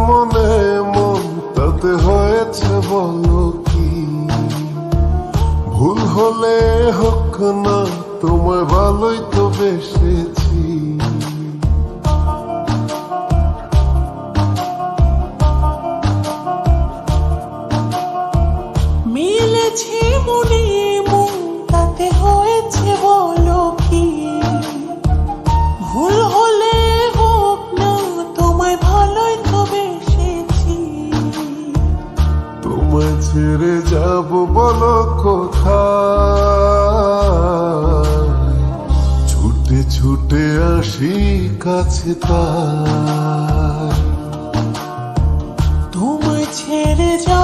মনে মন তাতে হয়েছে বলো কি? ভুল হলে হোক না, তোমায় ভালোই তো বেসেছি। মিলেছে মনে মন তাতে হয়েছে বলো কি? ভুল হলে হোক না, তোমায় ভালোই তো বেসেছি। তোমায় ছেড়ে যাব বলো কোথায়? ছুটে ছুটে আসি কাছে তাই। তোমায় ছেড়ে যাও